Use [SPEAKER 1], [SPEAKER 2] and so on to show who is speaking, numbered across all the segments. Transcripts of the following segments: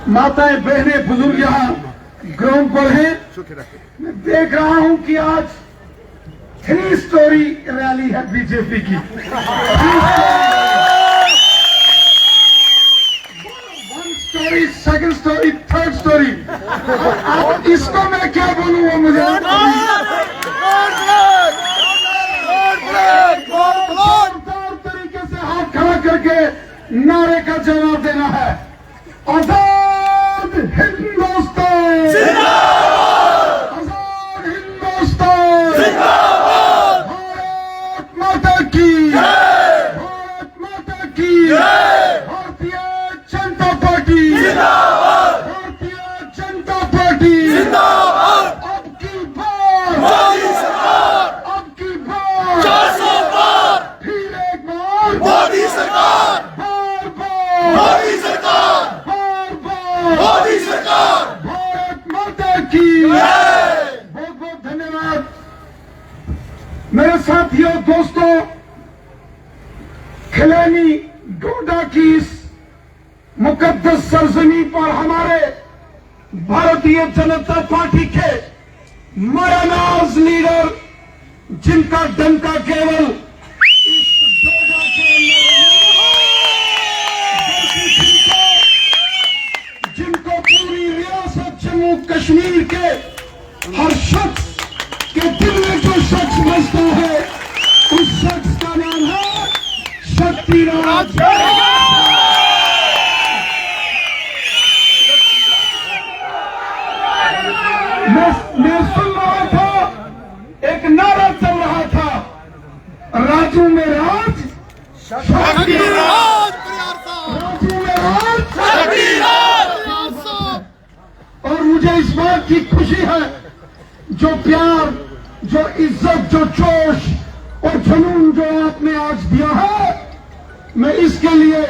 [SPEAKER 1] माताएं, बहनें, बुजुर्ग यहाँ ग्राउंड पर हैं। मैं देख रहा हूं कि आज 3 स्टोरी रैली है बीजेपी की। 1 story, 2nd story, 3rd story. अब इसको मैं क्या बोलूं, वो मुझे तरीके से हाथ खड़ा करके नारे का जवाब देना है। आजाद हिंदुस्तान जिंदाबाद, आजाद हिंदुस्तान जिंदाबाद, भारत माता की जय, भारत माता की जय, भारतीय जनता पार्टी जिंदाबाद, भारतीय जनता पार्टी जिंदाबाद। अब की बार मोदी सरकार, अब की बार 400 पार, फिर एक बार मोदी सरकार, बार बार मोदी सरकार, मोदी सरकार, भारत माता की जय। बहुत बहुत धन्यवाद मेरे साथियों, दोस्तों। खिलैनी डोडा की इस मुकद्दस सरजमी पर हमारे भारतीय जनता पार्टी के मयानाज लीडर, जिनका डंका केवल इस डोडा के जिनको पूरी रियासत जम्मू कश्मीर के हर शख्स के दिल में जो शख्स बसता है, उस शख्स का नाम है शक्तिराज। मैं सुन रहा था, एक नारा चल रहा था, राजू में राज, शक्तिराज, राजू में राज, शक्तिराज। और मुझे इस बात की खुशी है, जो प्यार, जो इज्जत, जो जोश और जुनून जो आपने आज दिया है, मैं इसके लिए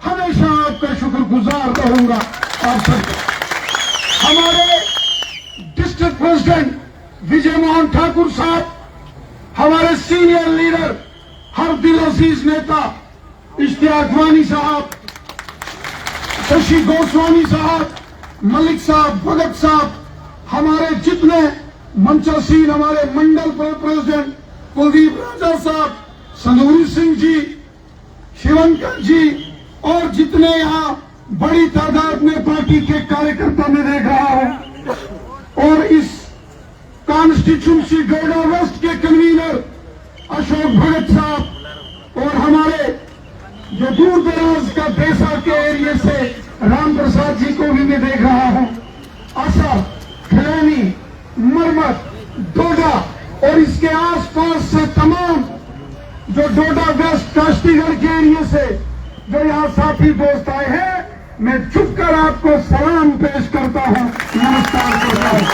[SPEAKER 1] हमेशा आपका शुक्रगुजार रहूंगा। आप सब हमारे डिस्ट्रिक्ट प्रेसिडेंट विजय मोहन ठाकुर साहब, हमारे सीनियर लीडर, हर दिल अजीज नेता इश्तियाक वानी साहब, शशि गोस्वामी साहब, मलिक साहब, भगत साहब, हमारे जितने मंचासीन, हमारे मंडल प्रेसिडेंट कुलदीप राजा साहब, संदूरी सिंह जी, शिवंकर जी, और जितने यहाँ बड़ी तादाद में पार्टी के कार्यकर्ता में देख रहा हूं, और इस कॉन्स्टिट्यूंसी डोडा वेस्ट के कन्वीनर अशोक भगत साहब, और हमारे जो दूर दराज का देसा के एरिया से राम प्रसाद जी को भी मैं देख रहा हूं। असर, खिलैनी, मरमत, डोडा और इसके आसपास से तमाम जो डोडा वेस्ट काश्तीगढ़ के एरिया से जो यहाँ साथी दोस्त आए हैं, मैं झुककर आपको सलाम पेश करता हूं, नमस्कार करता हूं।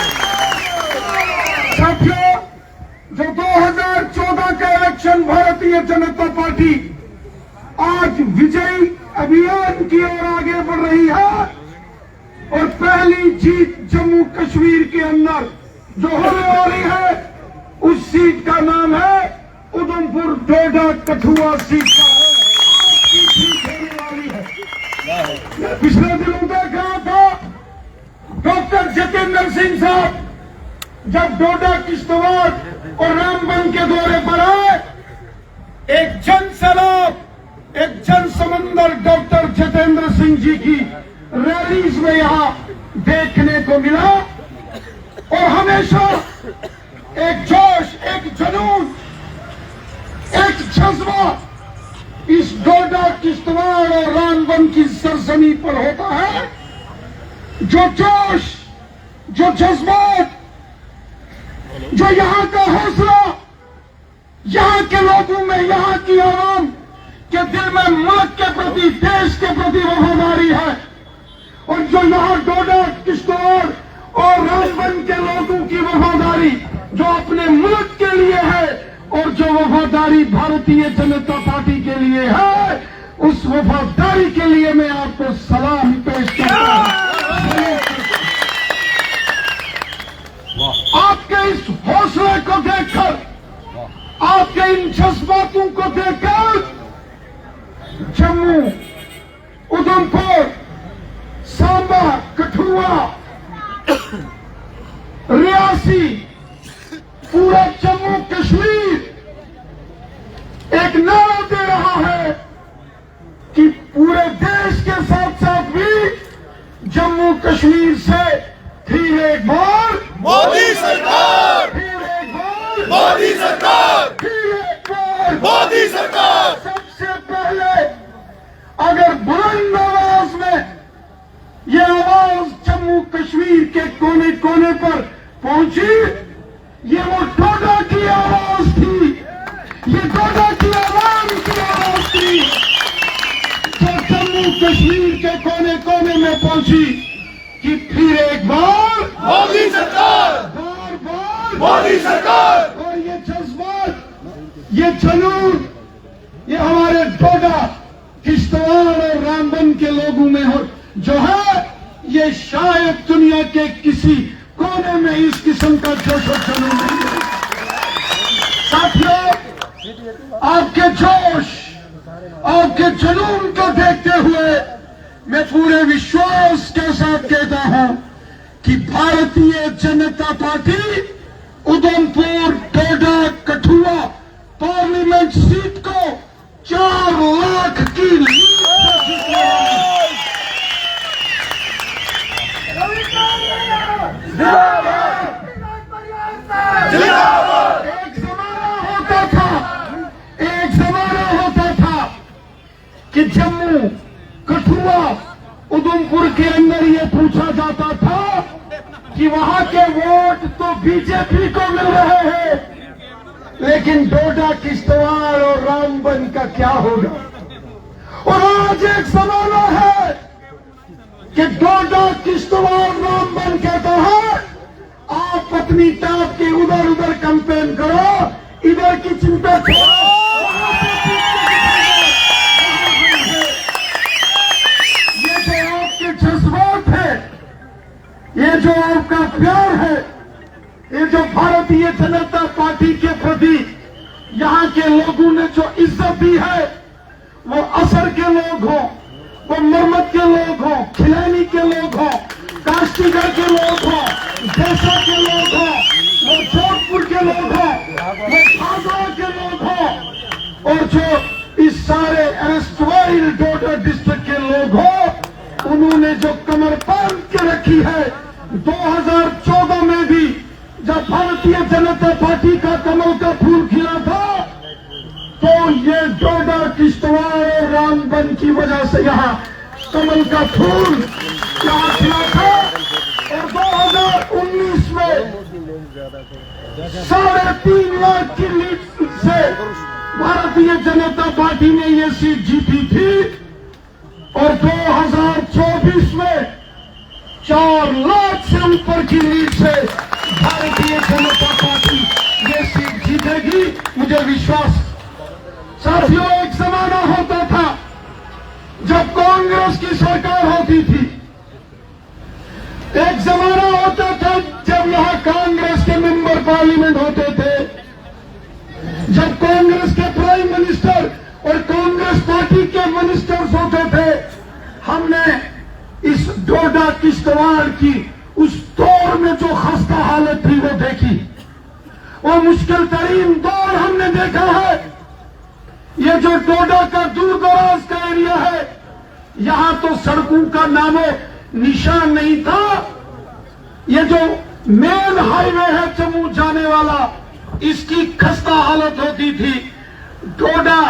[SPEAKER 1] साथियों, जो 2014 का इलेक्शन भारतीय जनता पार्टी आज विजयी अभियान की ओर आगे बढ़ रही है, और पहली जीत जम्मू कश्मीर के अंदर जो होने वाली है, उस सीट का नाम है उधमपुर डोडा कठुआ सीट का है। आपकी जीत होने वाली है। मैं पिछले दिनों देख रहा था, डॉक्टर जितेंद्र सिंह साहब जब डोडा, किश्तवाड़ और रामबन के दौरे पर आए, एक जन सैलाब, एक जन समंदर डॉक्टर जितेंद्र सिंह जी की रैलीज में यहां देखने को मिला, और हमेशा एक जोश, एक जुनून, एक जज्बा इस डोडा, किश्तवाड़ और रामबन की सरजमी पर होता है। जो जोश, जो जज्बात, जो यहाँ का हौसला, यहाँ के लोगों में, यहाँ की आवाम के दिल में मुल्क के प्रति, देश के प्रति वफादारी है, और जो यहाँ डोडा, किश्तवाड़ और रामबन के लोगों की वफादारी जो अपने मुल्क के लिए है, और जो वफादारी भारतीय जनता पार्टी के लिए है, उस वफादारी के लिए मैं आपको सलाम पेश करता हूं। आपके इस हौसले को देखकर, आपके इन जज्बातों को देखकर जम्मू, उधमपुर, सांबा, कठुआ, रियासी, पूरा जम्मू कश्मीर एक नारा दे रहा है कि पूरे देश के साथ साथ भी जम्मू कश्मीर से फिर एक बार
[SPEAKER 2] मोदी सरकार,
[SPEAKER 1] फिर एक बार
[SPEAKER 2] मोदी सरकार,
[SPEAKER 1] फिर एक बार
[SPEAKER 2] मोदी सरकार।
[SPEAKER 1] सबसे पहले अगर बुलंद आवाज में ये आवाज जम्मू कश्मीर के कोने कोने पर पहुंची, ये वो डोडा की आवाज थी, ये डोडा की आवाज की आवाज थी जो जम्मू कश्मीर के कोने कोने में पहुंची कि फिर एक बार
[SPEAKER 2] मोदी सरकार,
[SPEAKER 1] बार बार
[SPEAKER 2] मोदी सरकार।
[SPEAKER 1] और ये जज्बात, ये जुनून, ये हमारे डोडा, किश्तवाड़ और रामबन के लोगों में हो जो है, ये शायद दुनिया के किसी कोने में इस किस्म का जोश और जुनून नहीं है। साथियों, आपके जोश, आपके जुनून को देखते हुए मैं पूरे विश्वास के साथ कहता हूं कि भारतीय जनता पार्टी उधमपुर, डोडा, कठुआ पार्लियामेंट सीट को 4 लाख की लीड से जीतेगी। एक जमाना होता था कि जम्मू, कठुआ, उधमपुर के अंदर ये पूछा जाता था कि वहां के वोट तो बीजेपी को मिल रहे हैं, लेकिन डोडा, किश्तवाड़ और रामबन का क्या होगा। और आज एक जमाना है कि डोडा, किश्तवाड़, रामबन कहता है आप पत्नी टाप के उधर उधर कैंपेन करो, इधर की चिंता छोड़ो। ये जो आपके जज्बात है, ये जो आपका प्यार है, ये जो भारतीय जनता पार्टी के प्रति यहाँ के लोगों ने जो इज्जत दी है, वो असर के लोग हों, वो मरमत के लोग हों, खिलैनी के लोग हों, काश्तीगढ़ के लोग हों, देसा के लोग हों, वो जोधपुर के लोग हों, वो भागोड़ के लोग हों, और जो इस सारे एस्टवाइल डोडा डिस्ट्रिक्ट के लोग हों, उन्होंने जो कमर बांध के रखी है 2014 में भी जब भारतीय जनता पार्टी का कमल का फूल खिला था, तो ये डोडा, किश्तवाड़ और रामबन की वजह से यहाँ कमल का फूल यहाँ खिला था। और 2019 में 3.5 लाख की लीड से भारतीय जनता पार्टी ने ये सीट जीती थी, और 2024 में 4 लाख से ऊपर की लीड से भारतीय जनता पार्टी ये सीट जीतेगी, मुझे विश्वास। साथियों, एक जमाना होता था जब कांग्रेस की सरकार होती थी, एक जमाना होता था जब यहां कांग्रेस के मेंबर पार्लियामेंट होते थे, जब कांग्रेस के प्राइम मिनिस्टर और कांग्रेस पार्टी के मिनिस्टर्स होते थे। हमने इस डोडा, किश्तवाड़ की उस दौर में जो खस्ता हालत थी वो देखी, वो मुश्किल तरीन दौर हमने देखा है। ये जो डोडा का दूर दराज का एरिया है, यहां तो सड़कों का नामो निशान नहीं था। ये जो मेन हाईवे है जम्मू जाने वाला, इसकी खस्ता हालत होती थी। डोडा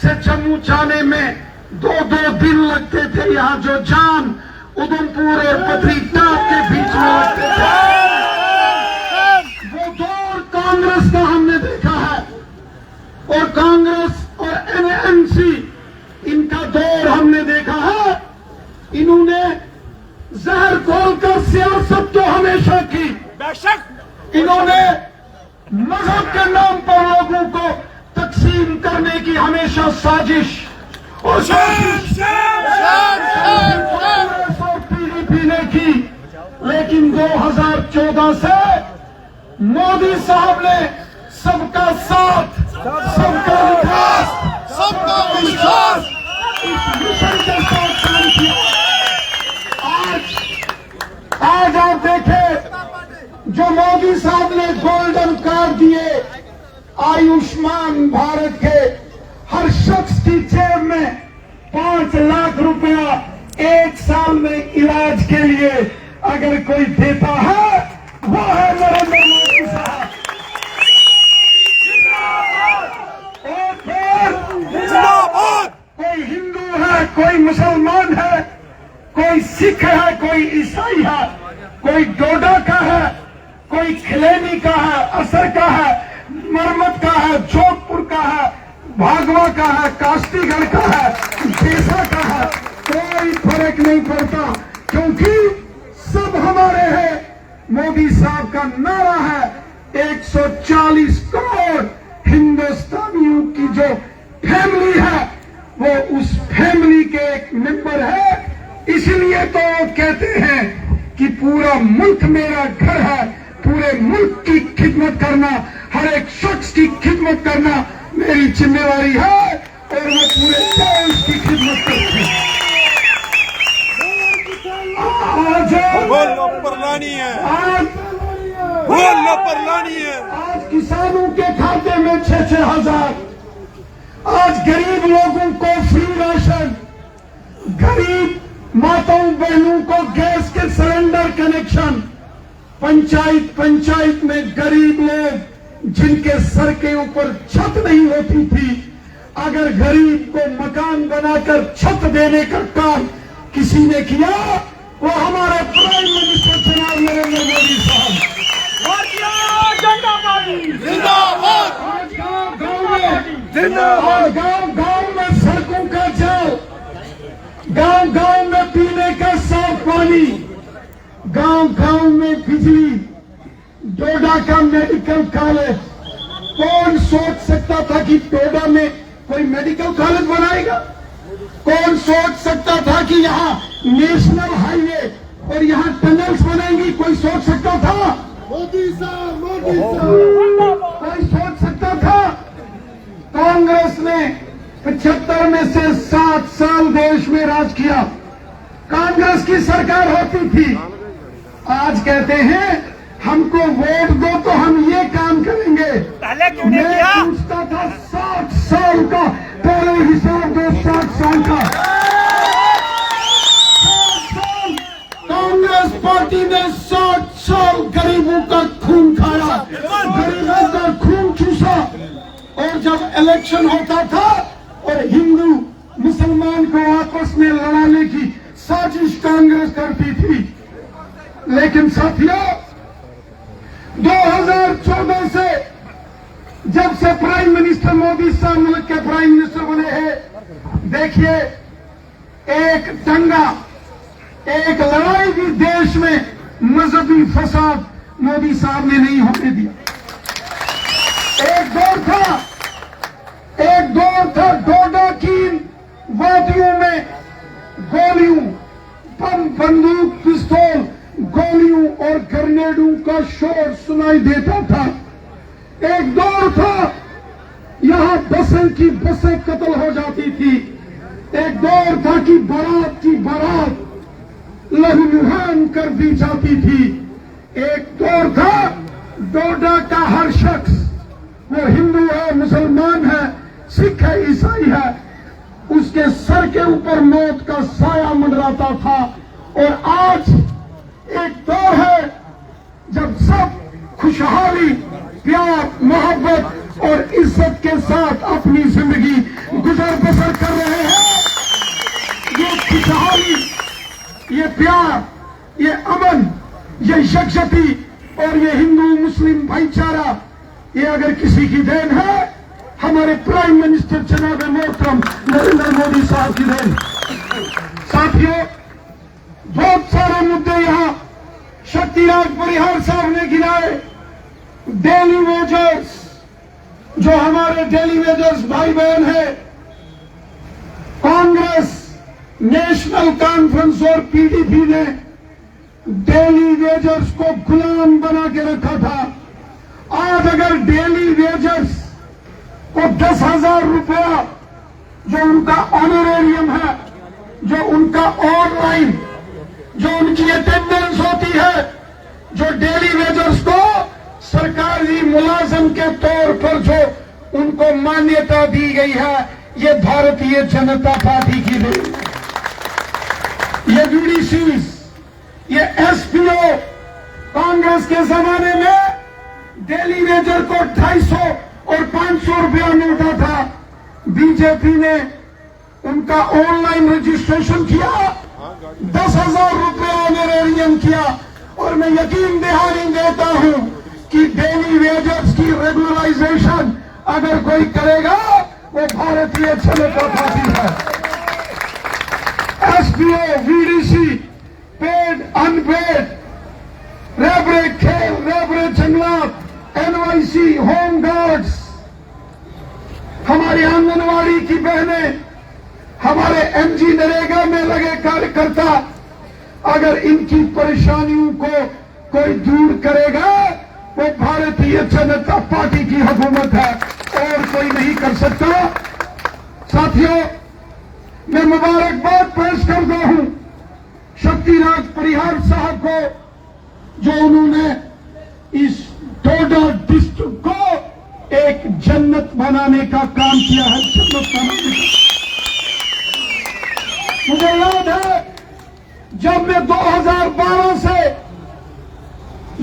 [SPEAKER 1] से जम्मू जाने में 2-2 दिन लगते थे। यहाँ जो जाम उधमपुर और पथरी टाप के बीच में लगते थे, वो दौर कांग्रेस का हमने देखा है। और कांग्रेस और एनएमसी, इनका दौर हमने देखा है। इन्होंने जहर खोलकर सियासत तो हमेशा की, बेशक इन्होंने मजहब के नाम पर लोगों को तकसीम करने की हमेशा साजिश और पीडीपी ने की। लेकिन 2014 से मोदी साहब ने सबका साथ, सबका विकास,
[SPEAKER 2] सबका विश्वास
[SPEAKER 1] इस मिशन के साथ काम किया। आज आज आप देखें जो मोदी साहब ने गोल्डन कार्ड दिए आयुष्मान भारत के, हर शख्स की जेब में 5 लाख रुपया 1 साल में इलाज के लिए अगर कोई देता है वो है नरेंद्र मोदी साहब। और फिर
[SPEAKER 2] जिंदाबाद।
[SPEAKER 1] कोई हिंदू है, कोई मुसलमान है, कोई सिख है, कोई ईसाई है, कोई डोडा का है, कोई खिलेनी का है, असर का है, मरमत का है, जोधपुर का है, भागवा का है, कास्तीगढ़ का है, देसा का है, कोई फर्क नहीं पड़ता क्योंकि सब हमारे हैं। मोदी साहब का नारा है 140 करोड़ हिंदुस्तानियों की जो फैमिली है वो उस फैमिली के एक मेंबर है। इसलिए तो कहते हैं कि पूरा मुल्क मेरा घर है, पूरे मुल्क की खिदमत करना, हर एक शख्स की खिदमत करना मेरी जिम्मेवारी है और मैं पूरे देश की खिदमत करती हूँ।
[SPEAKER 2] बोलो परलानी है,
[SPEAKER 1] आज
[SPEAKER 2] बोलो परलानी है।
[SPEAKER 1] आज किसानों के खाते में 6-6 हजार, आज गरीब लोगों को फ्री राशन, गरीब माताओं बहनों को गैस के सिलेंडर कनेक्शन, पंचायत में गरीब लोग जिनके सर के ऊपर छत नहीं होती थी, अगर गरीब को मकान बनाकर छत देने का काम किसी ने किया वो हमारे प्राइम मिनिस्टर जनाब नरेंद्र मोदी साहब।
[SPEAKER 2] जिंदाबाद।
[SPEAKER 1] आज गांव में
[SPEAKER 2] जिंदाबाद।
[SPEAKER 1] गांव में सड़कों का जाल, गांव में पीने का साफ पानी, गांव में बिजली, डोडा का मेडिकल कॉलेज। कौन सोच सकता था कि डोडा में कोई मेडिकल कॉलेज बनाएगा? कौन सोच सकता था कि यहाँ नेशनल हाईवे और यहाँ टनल्स बनेंगी? कोई सोच सकता था? मोदी साहब, मोदी साहब कोई सोच सकता था? कांग्रेस ने 75 में से 7 साल देश में राज किया, कांग्रेस की सरकार होती थी। आज कहते हैं हमको वोट दो तो हम ये काम करेंगे।
[SPEAKER 3] पहले क्यों नहीं किया?
[SPEAKER 1] मैं पूछता था 60 साल का पहले हिसाब दो, 60 साल का। 60 साल कांग्रेस पार्टी ने 60 साल गरीबों का खून खाया, गरीबों का खून चूसा। और जब इलेक्शन होता था और हिंदू मुसलमान को आपस में लड़ाने की साजिश कांग्रेस करती थी। लेकिन साथियों 2014 से जब से प्राइम मिनिस्टर मोदी साहब मुल्क के प्राइम मिनिस्टर बने हैं, देखिए एक दंगा, एक लड़ाई भी देश में मजहबी फसाद मोदी साहब ने नहीं होने दिया। एक दौर था डोडा की वादियों में गोलियों, बंदूक, पिस्तौल, गोलियों और ग्रेनेडों का शोर सुनाई देता था। एक दौर था यहाँ बसें की बसें कत्ल हो जाती थी। एक दौर था कि बारात की बारात लहूलुहान कर दी जाती थी। एक दौर था डोडा का हर शख्स, वो हिंदू है, मुसलमान है, सिख है, ईसाई है, उसके सर के ऊपर मौत का साया मंडराता था। और आज एक दौर है जब सब खुशहाली, प्यार, मोहब्बत और इज्जत के साथ अपनी जिंदगी गुजर बसर कर रहे हैं। ये खुशहाली, ये प्यार, ये अमन, ये यकजहती और ये हिंदू मुस्लिम भाईचारा, ये अगर किसी की देन है हमारे प्राइम मिनिस्टर जनाब मोहतरम नरेंद्र मोदी साहब की देन। साथियों बहुत सारे मुद्दे यहाँ शक्तिराज परिहार साहब ने गिनाए। डेली वेजर्स, जो हमारे डेली वेजर्स भाई बहन है, कांग्रेस, नेशनल कॉन्फ्रेंस और पीडीपी ने डेली वेजर्स को गुलाम बना के रखा था। आज अगर डेली वेजर्स को 10,000 रुपया जो उनका ऑनरेरियम है, जो उनका ऑनलाइन जो उनकी अटेंडेंस होती है, जो डेली वेजर्स को सरकारी मुलाजिम के तौर पर जो उनको मान्यता दी गई है, ये भारतीय जनता पार्टी की देन है। ये बीडीसीज, ये एसपीओ, कांग्रेस के जमाने में डेली वेजर को 250 और 500 रुपया मिलता था। बीजेपी ने उनका ऑनलाइन रजिस्ट्रेशन किया, 10,000 रुपया ऑनरेरियम किया, और मैं यकीन दहानी देता हूं कि डेली वेजर्स की रेगुलराइजेशन अगर कोई करेगा वो भारतीय जनता पार्टी है। एसपीओ, वीडीसी, पेड, अनपेड, रेबरे खेल, रेबरे जंगलात, एनवाईसी, होम गार्ड्स, हमारी आंगनवाड़ी की बहनें, हमारे एमजी नरेगा में लगे कार्यकर्ता, अगर इनकी परेशानियों को कोई दूर करेगा वो भारतीय जनता पार्टी की हुकूमत है और कोई नहीं कर सकता। साथियों, मैं मुबारकबाद पेश करता हूं शक्तिराज परिहार साहब को, जो उन्होंने इस डोडा डिस्ट्रिक्ट को एक जन्नत बनाने का काम किया है। जन्नत बनाने का मुझे याद है जब मैं 2012 से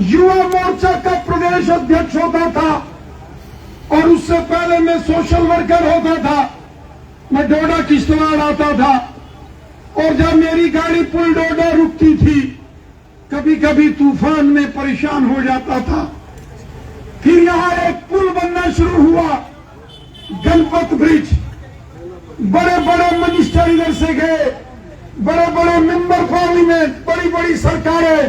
[SPEAKER 1] युवा मोर्चा का प्रदेश अध्यक्ष होता था और उससे पहले मैं सोशल वर्कर होता था, मैं डोडा किश्तवाड़ आता था, और जब मेरी गाड़ी पुल डोडा रुकती थी, कभी कभी तूफान में परेशान हो जाता था। फिर यहां एक पुल बनना शुरू हुआ, गणपत ब्रिज। बड़े बड़े मिनिस्टर इधर से गए, बड़े बड़े मेंबर पार्लियामेंट, बड़ी बड़ी सरकारें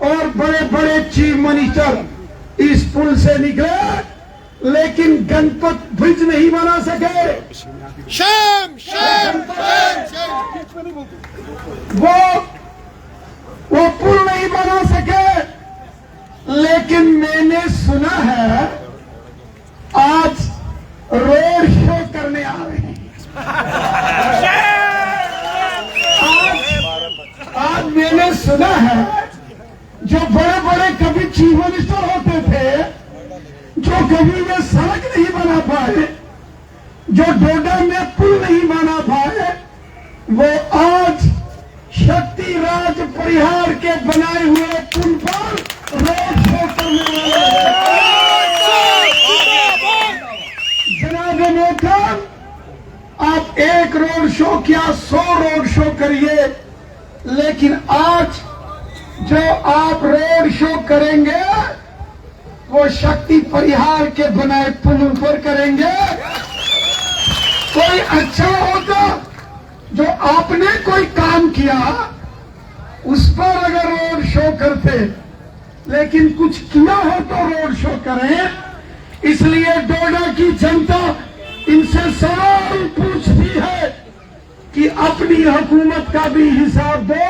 [SPEAKER 1] और बड़े बड़े चीफ मिनिस्टर इस पुल से निकले, लेकिन गणपत ब्रिज नहीं बना सके।
[SPEAKER 2] Shem Shem Shem.
[SPEAKER 1] वो पुल नहीं बना सके, लेकिन मैंने सुना है आज रोड शो करने आ रहे हैं। आज मैंने सुना है जो बड़े बड़े कभी चीफ मिनिस्टर होते थे, जो कभी वे सड़क नहीं बना पाए, जो डोडा में पुल नहीं बना पाए, वो आज शक्तिराज परिहार के बनाए हुए पुल पर रोड शो करने वाले। जनाब मोहतरम, आप एक रोड शो क्या 100 रोड शो करिए, लेकिन आज जो आप रोड शो करेंगे वो शक्ति परिहार के बनाए पुलों पर करेंगे। कोई अच्छा होता जो आपने कोई काम किया उस पर अगर रोड शो करते, लेकिन कुछ किया हो तो रोड शो करें। इसलिए डोडा की जनता इनसे सवाल पूछती है कि अपनी हुकूमत का भी हिसाब दो,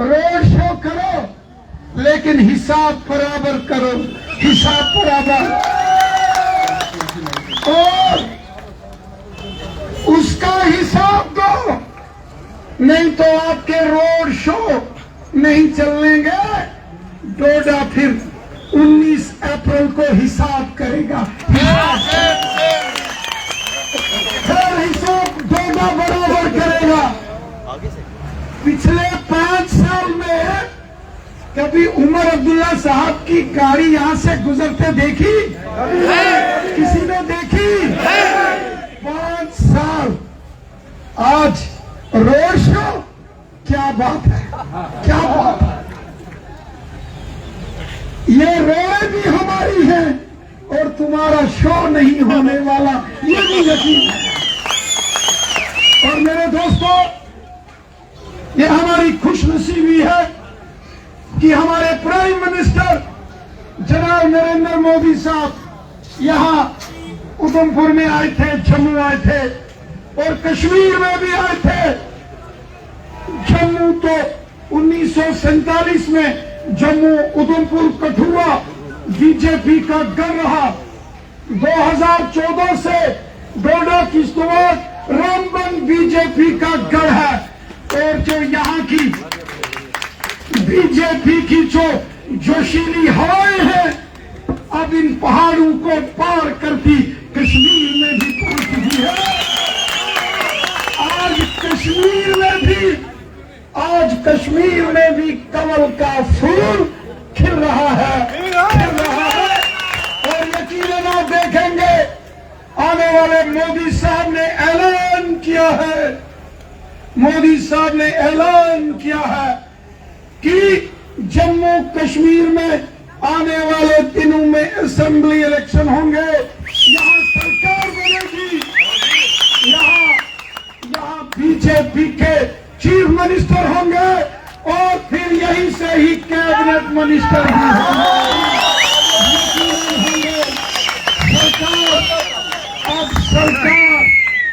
[SPEAKER 1] रोड शो करो लेकिन हिसाब बराबर करो, हिसाब बराबर, और उसका हिसाब दो, नहीं तो आपके रोड शो नहीं चलेंगे। डोडा फिर 19 अप्रैल को हिसाब करेगा, फिर हिसाब डोडा बराबर करेगा। पिछले 5 साल में कभी उमर अब्दुल्ला साहब की गाड़ी यहां से गुजरते देखी? किसी ने देखी? 5 साल। आज रोड शो, क्या बात है, क्या बात है। ये रोडें भी हमारी हैं और तुम्हारा शो नहीं होने वाला, ये भी यकीन है। और मेरे दोस्तों, ये हमारी खुशनसीबी है कि हमारे प्राइम मिनिस्टर जनाब नरेंद्र मोदी साहब यहाँ उधमपुर में आए थे, जम्मू आए थे और कश्मीर में भी आए थे। जम्मू तो 1947 में जम्मू, उधमपुर, कठुआ बीजेपी का गढ़ रहा। 2014 से डोडा किश्तवाड़ रामबन बीजेपी का गढ़ है। और जो यहाँ की बीजेपी की जो जोशीली हवाएं हैं अब इन पहाड़ों को पार करती कश्मीर में भी पहुंच चुकी है। आज कश्मीर में भी कमल का फूल खिल रहा है। और यकीनन आप देखेंगे आने वाले मोदी साहब ने ऐलान किया है कि जम्मू कश्मीर में आने वाले दिनों में असेंबली इलेक्शन होंगे, यहाँ सरकार बनेगी, यहाँ बीजेपी के चीफ मिनिस्टर होंगे और फिर यहीं से ही कैबिनेट मिनिस्टर भी होंगे।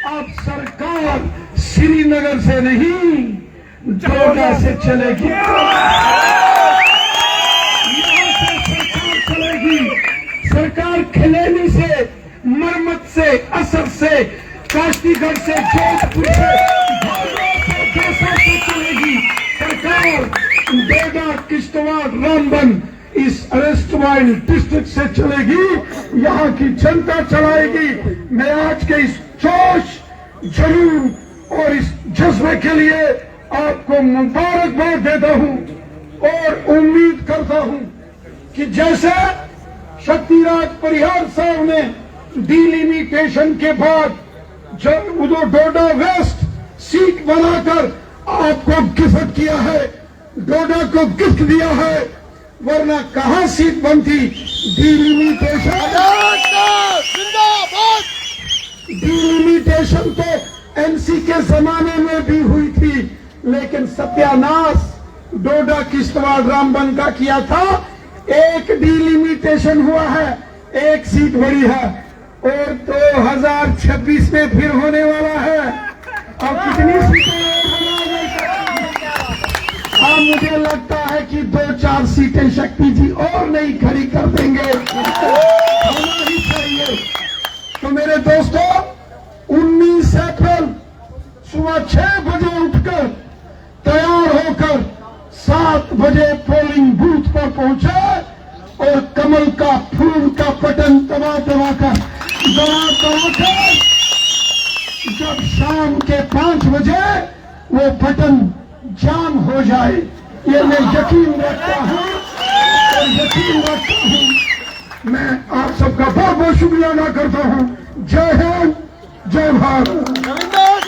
[SPEAKER 1] अब सरकार श्रीनगर से नहीं डोडा से चलेगी। सरकार खिलेनी से, मरमत से, असर से, काशीगढ़ से, जोधपुर से, देशों से चलेगी। सरकार डोडा, किश्तवाड़, रामबन इस अरेस्टवाइल डिस्ट्रिक्ट से चलेगी। यहाँ की जनता चलाएगी। मैं आज के इस जोश, जुनून और इस जज्बे के लिए आपको मुबारकबाद देता हूँ और उम्मीद करता हूँ कि जैसे शक्तिराज परिहार साहब ने डिलिमिटेशन के बाद जब उधर डोडा वेस्ट सीट बनाकर आपको गिफ्ट किया है, डोडा को गिफ्ट दिया है, वरना कहां सीट बनती। डिलिमिटेशन तो एनसी के जमाने में भी हुई थी, लेकिन सत्यानाश डोडा, किश्तवाड़, रामबन का किया था। एक डिलिमिटेशन हुआ है, एक सीट बढ़ी है और 2026 में फिर होने वाला है। अब कितनी सीटें अब मुझे लगता है कि 2-4 सीटें शक्ति जी और नहीं खड़ी कर देंगे, होना ही चाहिए। तो मेरे दोस्तों, 19 अप्रैल सुबह 6 बजे उठकर तैयार होकर 7 बजे पोलिंग बूथ पर पहुंचे और कमल का फूल का बटन दबा कर जब शाम के 5 बजे वो बटन जाम हो जाए, ये मैं यकीन रखता हूँ। मैं आप सबका बहुत बहुत शुक्रिया अदा करता हूँ। जय हिंद, जय भारत।